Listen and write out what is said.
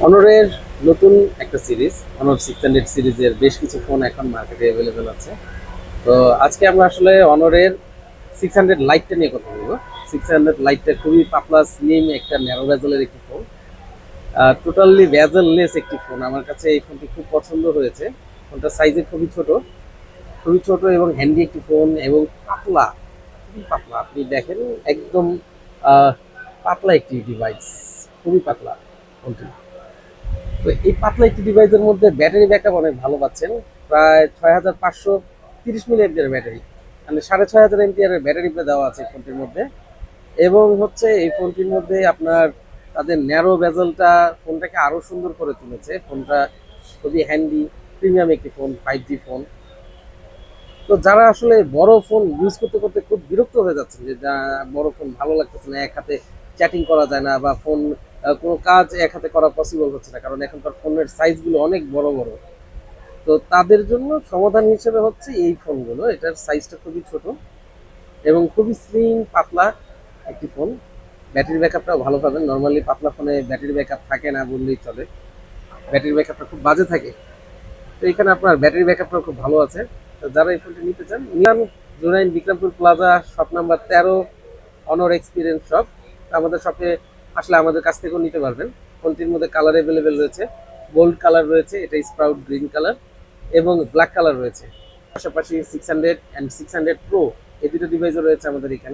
অনরের নতুন একটা সিরিজ, অনর 600 সিরিজের বেশ কিছু ফোন এখন মার্কেটে অ্যাভেলেবেল আছে। তো আজকে আমরা আসলে অনরের 600 লাইটটা নিয়ে কথা বলবো। 600 লাইটটা খুবই পাতলা স্লিম একটা ন্যারো ভেজেলের একটি ফোন, টোটালি ভেজেললেস একটি ফোন। আমার কাছে এই ফোনটি খুব পছন্দ হয়েছে। ফোনটা সাইজে খুবই ছোট এবং হ্যান্ডি একটি ফোন এবং পাতলা, খুবই পাতলা। আপনি দেখেন একদম আহ, পাতলা একটি ডিভাইস, খুবই পাতলা ফোনটি। তো এই পাতলা একটি ডিভাইসের মধ্যে ব্যাটারি ব্যাকআপ অনেক ভালো পাচ্ছেন। প্রায় 6530 মিলি ব্যাটারি, মানে 6500 এমপিয়ারের ব্যাটারি দেওয়া আছে ফোনটির মধ্যে। এবং হচ্ছে এই ফোনটির মধ্যে আপনার তাদের ন্যারো বেজেলটা ফোনটাকে আরো সুন্দর করে তুলেছে। ফোনটা খুবই হ্যান্ডি, প্রিমিয়াম একটি ফোন, 5G ফোন। তো যারা আসলে বড় ফোন ইউজ করতে করতে খুব বিরক্ত হয়ে যাচ্ছেন, যে বড় ফোন ভালো লাগতেছে না, এক হাতে চ্যাটিং করা যায় না, বা ফোন কোনো কাজ এক হাতে করা পসিবল হচ্ছে না, কারণ এখনকার ফোনের সাইজগুলো অনেক বড় বড়। তো তাদের জন্য সমাধান হিসেবে হচ্ছে এই ফোনগুলো। এটার সাইজটা খুবই ছোট এবং খুবই স্লিম পাতলা একটি ফোন। ব্যাটারি ব্যাকআপটাও ভালো পাবেন। নর্মালি পাতলা ফোনে ব্যাটারি ব্যাকআপ থাকে না বললেই চলে, ব্যাটারি ব্যাকআপটা খুব বাজে থাকে। তো এখানে আপনার ব্যাটারি ব্যাকআপটাও খুব ভালো আছে। তো যারা এই ফোনটি নিতে চান, মিলান জুনাইন Bikrampur plaza, shop number 13, Honor experience shop. আমাদের শপে আসলে আমাদের কাছ থেকেও নিতে পারবেন। ফোনটির মধ্যে কালার অ্যাভেলেবেল রয়েছে, গোল্ড কালার রয়েছে, এটা স্প্রাউট গ্রিন কালার, এবং ব্ল্যাক কালার রয়েছে। পাশাপাশি 600 অ্যান্ড 600 প্রো, এই দুটো ডিভাইসও রয়েছে আমাদের এখানে।